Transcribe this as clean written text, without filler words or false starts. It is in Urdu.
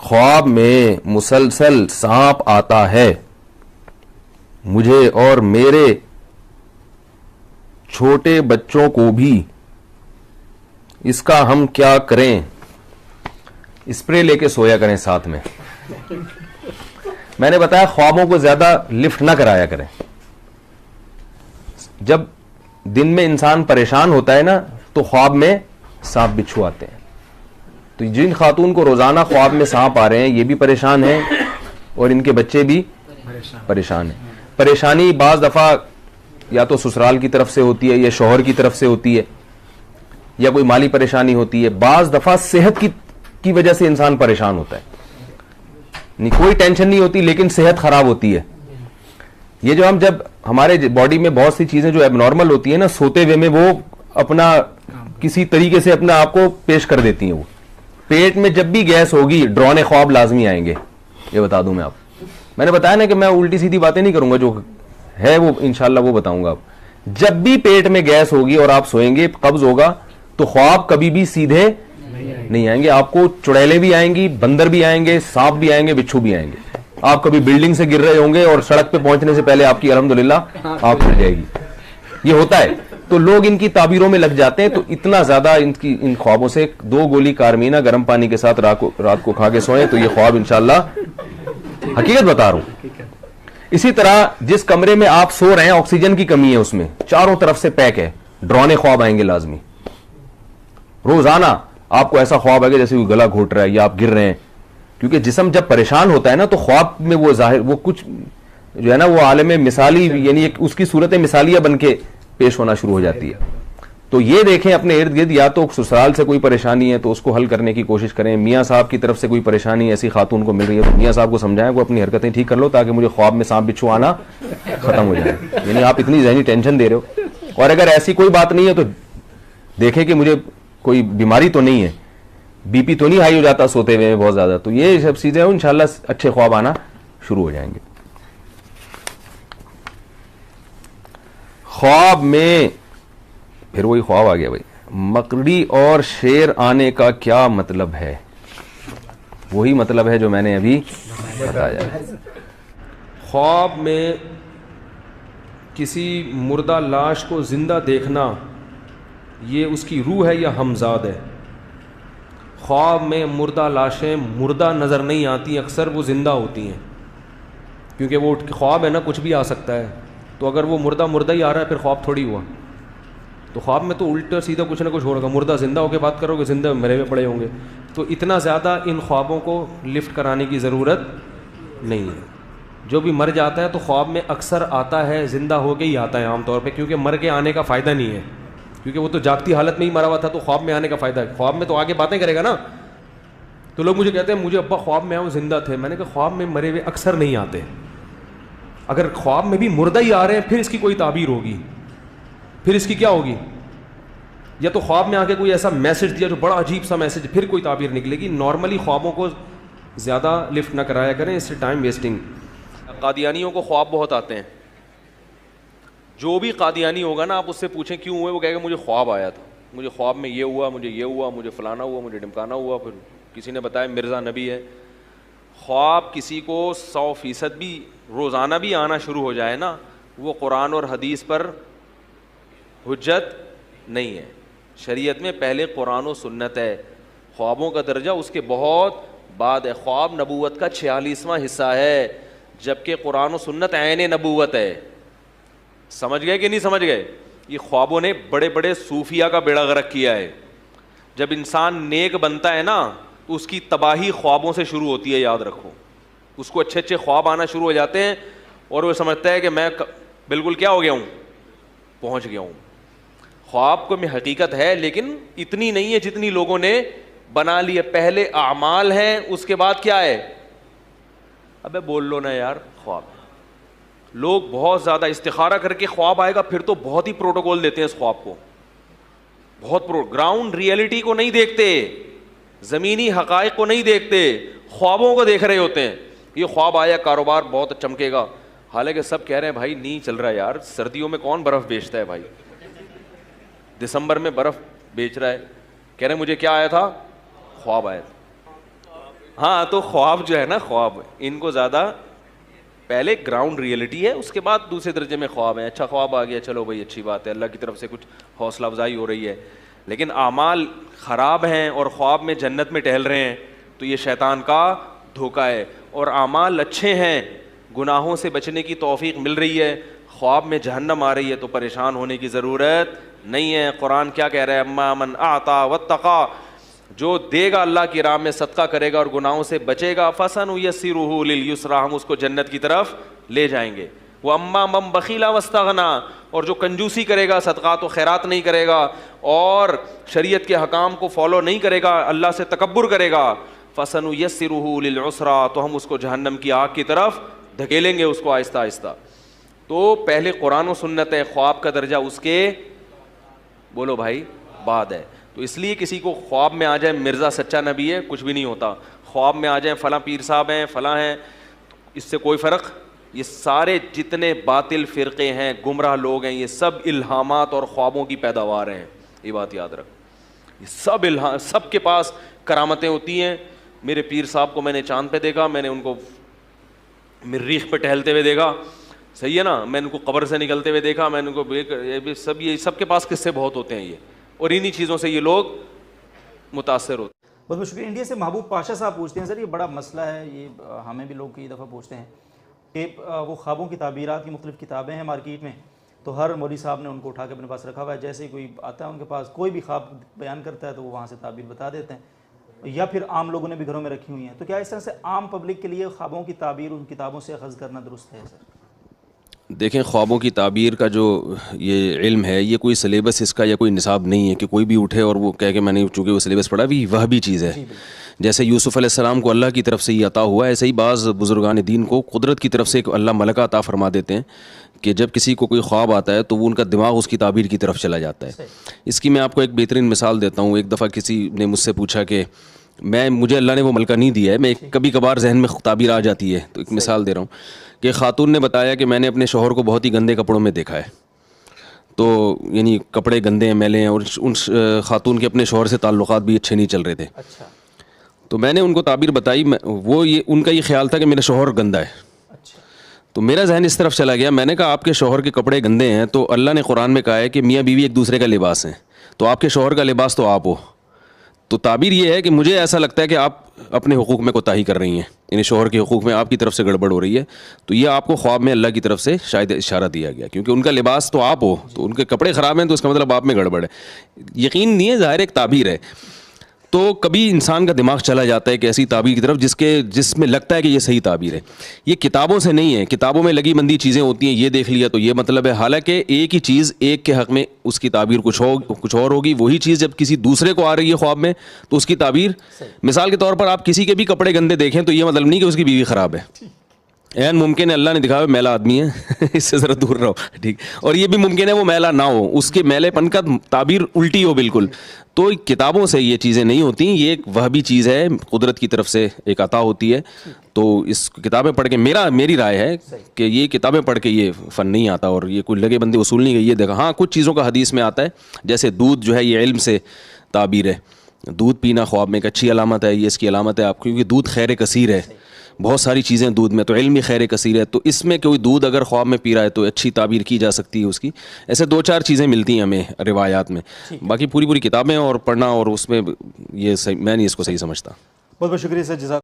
خواب میں مسلسل سانپ آتا ہے، مجھے اور میرے چھوٹے بچوں کو بھی، اس کا ہم کیا کریں؟ اسپرے لے کے سویا کریں ساتھ میں۔ میں نے بتایا خوابوں کو زیادہ لفٹ نہ کرایا کریں۔ جب دن میں انسان پریشان ہوتا ہے نا تو خواب میں سانپ بچھو آتے ہیں۔ تو جن خاتون کو روزانہ خواب میں سانپ آ رہے ہیں یہ بھی پریشان ہیں اور ان کے بچے بھی پریشان ہیں۔ پریشانی بعض دفعہ یا تو سسرال کی طرف سے ہوتی ہے یا شوہر کی طرف سے ہوتی ہے یا کوئی مالی پریشانی ہوتی ہے، بعض دفعہ صحت کی وجہ سے انسان پریشان ہوتا ہے۔ کوئی ٹینشن نہیں ہوتی لیکن صحت خراب ہوتی ہے۔ یہ جو جب ہمارے باڈی میں بہت سی چیزیں جو ایب نارمل ہوتی ہیں نا، سوتے ہوئے میں وہ اپنا کسی طریقے سے اپنے آپ کو پیش کر دیتی ہیں۔ وہ پیٹ میں جب بھی گیس ہوگی ڈرانے خواب لازمی آئیں گے، یہ بتا دوں میں نے بتایا نا کہ میں الٹی سیدھی باتیں نہیں کروں گا، جو ہے وہ انشاءاللہ وہ بتاؤں گا۔ جب بھی پیٹ میں گیس ہوگی اور آپ سوئیں گے، قبض ہوگا، تو خواب کبھی بھی سیدھے نہیں آئیں گے، آپ کو چڑیلیں بھی آئیں گی، بندر بھی آئیں گے، سانپ بھی آئیں گے، بچھو بھی آئیں گے۔ آپ کبھی بلڈنگ سے گر رہے ہوں گے اور سڑک پہ پہنچنے سے پہلے آپ کی الحمدللہ آنکھ کھل جائے گی، یہ ہوتا ہے۔ تو لوگ ان کی تعبیروں میں لگ جاتے ہیں، تو اتنا زیادہ ان خوابوں سے 2 گولی کارمینہ گرم پانی کے ساتھ رات کو کھا کے سوئیں تو یہ خواب انشاءاللہ حقیقت بتا رہا ہوں۔ اسی طرح جس کمرے میں آپ سو رہے ہیں آکسیجن کی کمی ہے، اس میں چاروں طرف سے پیک ہے، ڈرانے خواب آئیں گے لازمی۔ روزانہ آپ کو ایسا خواب آئے گا جیسے کوئی گلا گھوٹ رہا ہے یا آپ گر رہے ہیں، کیونکہ جسم جب پریشان ہوتا ہے نا تو خواب میں وہ ظاہر وہ کچھ جو ہے نا وہ عالم مثالی، یعنی اس کی صورت مثالیہ بن کے پیش ہونا شروع ہو جاتی ہے۔ تو یہ دیکھیں اپنے ارد گرد، یا تو سسرال سے کوئی پریشانی ہے تو اس کو حل کرنے کی کوشش کریں، میاں صاحب کی طرف سے کوئی پریشانی ایسی خاتون کو مل رہی ہے تو میاں صاحب کو سمجھائیں وہ اپنی حرکتیں ٹھیک کر لو تاکہ مجھے خواب میں سانپ بچھو آنا ختم ہو جائے۔ یعنی آپ اتنی ذہنی ٹینشن دے رہے ہو، اور اگر ایسی کوئی بات نہیں ہے تو دیکھیں کہ مجھے کوئی بیماری تو نہیں ہے، بی پی تو نہیں ہائی ہو جاتا سوتے ہوئے بہت زیادہ، تو یہ سب چیزیں انشاءاللہ اچھے خواب آنا شروع ہو جائیں گے۔ خواب میں پھر وہی خواب آ گیا بھائی، مکڑی اور شیر آنے کا کیا مطلب ہے؟ وہی مطلب ہے جو میں نے ابھی بتایا۔ خواب میں کسی مردہ لاش کو زندہ دیکھنا یہ اس کی روح ہے یا ہمزاد ہے؟ خواب میں مردہ لاشیں مردہ نظر نہیں آتی، اکثر وہ زندہ ہوتی ہیں، کیونکہ وہ خواب ہے نا، کچھ بھی آ سکتا ہے۔ تو اگر وہ مردہ ہی آ رہا ہے پھر خواب تھوڑی ہوا، تو خواب میں تو الٹا سیدھا کچھ نہ کچھ ہو رہا ہے، مردہ زندہ ہو کے بات کرو گے، زندہ مرے ہوئے پڑے ہوں گے۔ تو اتنا زیادہ ان خوابوں کو لفٹ کرانے کی ضرورت نہیں ہے۔ جو بھی مر جاتا ہے تو خواب میں اکثر آتا ہے، زندہ ہو کے ہی آتا ہے عام طور پہ، کیونکہ مر کے آنے کا فائدہ نہیں ہے، کیونکہ وہ تو جاگتی حالت میں ہی مرا ہوا تھا، تو خواب میں آنے کا فائدہ ہے۔ خواب میں تو آگے باتیں کرے گا نا۔ تو لوگ مجھے کہتے ہیں مجھے ابا خواب میں آؤ زندہ تھے، میں نے کہا خواب میں مرے ہوئے اکثر نہیں آتے، اگر خواب میں بھی مردہ ہی آ رہے ہیں پھر اس کی کوئی تعبیر ہوگی، پھر اس کی کیا ہوگی؟ یا تو خواب میں آ کے کوئی ایسا میسج دیا جو بڑا عجیب سا میسج، پھر کوئی تعبیر نکلے گی۔ نارملی خوابوں کو زیادہ لفٹ نہ کرایا کریں، اس سے ٹائم ویسٹنگ۔ قادیانیوں کو خواب بہت آتے ہیں، جو بھی قادیانی ہوگا نا آپ اس سے پوچھیں کیوں ہوئے، وہ کہے گا مجھے خواب آیا تھا، مجھے خواب میں یہ ہوا، مجھے یہ ہوا، مجھے فلانا ہوا، مجھے ڈمکانا ہوا، پھر کسی نے بتایا مرزا نبی ہے۔ خواب کسی کو 100% بھی روزانہ بھی آنا شروع ہو جائے نا، وہ قرآن اور حدیث پر حجت نہیں ہے۔ شریعت میں پہلے قرآن و سنت ہے، خوابوں کا درجہ اس کے بہت بعد ہے۔ خواب نبوت کا 46واں حصہ ہے، جبکہ قرآن و سنت عین نبوت ہے۔ سمجھ گئے کہ نہیں سمجھ گئے؟ یہ خوابوں نے بڑے بڑے صوفیہ کا بیڑا غرق کیا ہے۔ جب انسان نیک بنتا ہے نا تو اس کی تباہی خوابوں سے شروع ہوتی ہے، یاد رکھو۔ اس کو اچھے اچھے خواب آنا شروع ہو جاتے ہیں اور وہ سمجھتا ہے کہ میں بالکل کیا ہو گیا ہوں، پہنچ گیا ہوں۔ خواب کو میں حقیقت ہے لیکن اتنی نہیں ہے جتنی لوگوں نے بنا لی ہے۔ پہلے اعمال ہیں، اس کے بعد کیا ہے؟ ابے بول لو نا یار۔ خواب لوگ بہت زیادہ استخارہ کر کے خواب آئے گا پھر تو بہت ہی پروٹوکول دیتے ہیں اس خواب کو، بہت گراؤنڈ ریئلٹی کو نہیں دیکھتے، زمینی حقائق کو نہیں دیکھتے، خوابوں کو دیکھ رہے ہوتے ہیں۔ یہ خواب آیا کاروبار بہت چمکے گا، حالانکہ سب کہہ رہے ہیں بھائی نہیں چل رہا ہے یار، سردیوں میں کون برف بیچتا ہے بھائی، دسمبر میں برف بیچ رہا ہے، کہہ رہے ہیں مجھے کیا آیا تھا، خواب آیا تھا۔ ہاں تو خواب جو ہے نا، خواب ان کو زیادہ پہلے گراؤنڈ ریئلٹی ہے، اس کے بعد دوسرے درجے میں خواب ہیں. اچھا خواب آ گیا، چلو بھائی اچھی بات ہے، اللہ کی طرف سے کچھ حوصلہ افزائی ہو رہی ہے. لیکن اعمال خراب ہیں اور خواب میں جنت میں ٹہل رہے ہیں تو یہ شیطان کا دھوکہ ہے. اور اعمال اچھے ہیں، گناہوں سے بچنے کی توفیق مل رہی ہے، خواب میں جہنم آ رہی ہے تو پریشان ہونے کی ضرورت نہیں ہے. قرآن کیا کہہ رہا ہے؟ اما من اعطا واتقا، جو دے گا اللہ کی راہ میں، صدقہ کرے گا اور گناہوں سے بچے گا، فسنیسرہ للیسرا، ہم اس کو جنت کی طرف لے جائیں گے. وہ اما من بخیل واستغنی، اور جو کنجوسی کرے گا، صدقات و خیرات نہیں کرے گا اور شریعت کے حکام کو فالو نہیں کرے گا، اللہ سے تکبر کرے گا، فسنیسرہ للعسرا، تو ہم اس کو جہنم کی آگ کی طرف دھکیلیں گے اس کو آہستہ آہستہ. تو پہلے قرآن و سنت ہے، خواب کا درجہ اس کے بولو بھائی بعد ہے. تو اس لیے کسی کو خواب میں آ جائے مرزا سچا نبی ہے، کچھ بھی نہیں ہوتا. خواب میں آ جائیں فلاں پیر صاحب ہیں، فلاں ہیں، اس سے کوئی فرق. یہ سارے جتنے باطل فرقے ہیں، گمراہ لوگ ہیں، یہ سب الہامات اور خوابوں کی پیداوار ہیں. یہ بات یاد رکھ، یہ سب سب کے پاس کرامتیں ہوتی ہیں. میرے پیر صاحب کو میں نے چاند پہ دیکھا، میں نے ان کو مریخ پہ ٹہلتے ہوئے دیکھا، صحیح ہے نا، میں نے ان کو قبر سے نکلتے ہوئے دیکھا، میں نے ان کو یہ سب کے پاس قصے بہت ہوتے ہیں یہ، اور انہی چیزوں سے یہ لوگ متاثر ہوتے ہیں. بہت بہت شکریہ. انڈیا سے محبوب پاشا صاحب پوچھتے ہیں سر، یہ بڑا مسئلہ ہے، یہ ہمیں بھی لوگ کئی دفعہ پوچھتے ہیں کہ وہ خوابوں کی تعبیرات کی مختلف کتابیں ہیں مارکیٹ میں، تو ہر مولوی صاحب نے ان کو اٹھا کے اپنے پاس رکھا ہوا ہے. جیسے ہی کوئی آتا ہے ان کے پاس، کوئی بھی خواب بیان کرتا ہے تو وہ وہاں سے تعبیر بتا دیتے ہیں، یا پھر عام لوگوں نے بھی گھروں میں رکھی ہوئی ہیں. تو کیا اس طرح سے عام پبلک کے لیے خوابوں کی تعبیر ان کتابوں سے اخذ کرنا درست ہے سر؟ دیکھیں، خوابوں کی تعبیر کا جو یہ علم ہے، یہ کوئی سلیبس اس کا یا کوئی نصاب نہیں ہے کہ کوئی بھی اٹھے اور وہ کہہ کہ میں نے چونکہ وہ سلیبس پڑھا بھی، وہ بھی چیز ہے. جیسے یوسف علیہ السلام کو اللہ کی طرف سے یہ عطا ہوا ہے، ایسے ہی بعض بزرگان دین کو قدرت کی طرف سے ایک اللہ ملکہ عطا فرما دیتے ہیں کہ جب کسی کو کوئی خواب آتا ہے تو وہ ان کا دماغ اس کی تعبیر کی طرف چلا جاتا ہے. اس کی میں آپ کو ایک بہترین مثال دیتا ہوں. ایک دفعہ کسی نے مجھ سے پوچھا کہ مجھے اللہ نے وہ ملکہ نہیں دیا ہے، میں کبھی کبھار ذہن میں تعبیر آ جاتی ہے، تو ایک مثال دے رہا ہوں کہ خاتون نے بتایا کہ میں نے اپنے شوہر کو بہت ہی گندے کپڑوں میں دیکھا ہے. تو یعنی کپڑے گندے ہیں، میلے ہیں، اور ان خاتون کے اپنے شوہر سے تعلقات بھی اچھے نہیں چل رہے تھے. تو میں نے ان کو تعبیر بتائی، وہ یہ ان کا یہ خیال تھا کہ میرا شوہر گندا ہے. تو میرا ذہن اس طرف چلا گیا، میں نے کہا آپ کے شوہر کے کپڑے گندے ہیں تو اللہ نے قرآن میں کہا ہے کہ میاں بیوی ایک دوسرے کا لباس ہیں، تو آپ کے شوہر کا لباس تو آپ ہو. تو تعبیر یہ ہے کہ مجھے ایسا لگتا ہے کہ آپ اپنے حقوق میں کوتاہی کر رہی ہیں، یعنی شوہر کے حقوق میں آپ کی طرف سے گڑبڑ ہو رہی ہے. تو یہ آپ کو خواب میں اللہ کی طرف سے شاید اشارہ دیا گیا، کیونکہ ان کا لباس تو آپ ہو، تو ان کے کپڑے خراب ہیں تو اس کا مطلب آپ میں گڑبڑ ہے. یقین نہیں ہے، ظاہر ایک تعبیر ہے. تو کبھی انسان کا دماغ چلا جاتا ہے کہ ایسی تعبیر کی طرف جس میں لگتا ہے کہ یہ صحیح تعبیر ہے. یہ کتابوں سے نہیں ہے، کتابوں میں لگی بندی چیزیں ہوتی ہیں، یہ دیکھ لیا تو یہ مطلب ہے. حالانکہ ایک ہی چیز ایک کے حق میں اس کی تعبیر کچھ اور ہوگی، وہی چیز جب کسی دوسرے کو آ رہی ہے خواب میں تو اس کی تعبیر، مثال کے طور پر آپ کسی کے بھی کپڑے گندے دیکھیں تو یہ مطلب نہیں کہ اس کی بیوی خراب ہے. این ممکن ہے اللہ نے دکھایا میلا آدمی ہے اس سے ذرا دور رہو، ٹھیک. اور یہ بھی ممکن ہے وہ میلا نہ ہو، اس کے میلے پن کا تعبیر الٹی ہو بالکل. تو کتابوں سے یہ چیزیں نہیں ہوتی، یہ ایک وہبی چیز ہے، قدرت کی طرف سے ایک عطا ہوتی ہے. تو اس کتابیں پڑھ کے میری رائے ہے کہ یہ کتابیں پڑھ کے یہ فن نہیں آتا، اور یہ کوئی لگے بندے اصول نہیں کہ یہ دیکھا. ہاں کچھ چیزوں کا حدیث میں آتا ہے، جیسے دودھ جو ہے یہ علم سے تعبیر ہے. دودھ پینا خواب میں ایک اچھی علامت ہے، یہ اس کی علامت ہے آپ، کیونکہ دودھ خیر کثیر ہے، بہت ساری چیزیں دودھ میں، تو علم ہی خیر کثیر ہے. تو اس میں کوئی دودھ اگر خواب میں پی رہا ہے تو اچھی تعبیر کی جا سکتی ہے اس کی. ایسے 2-4 چیزیں ملتی ہیں ہمیں روایات میں، باقی پوری کتابیں اور پڑھنا اور اس میں یہ میں نہیں اس کو صحیح سمجھتا. بہت بہت شکریہ سر، جزاک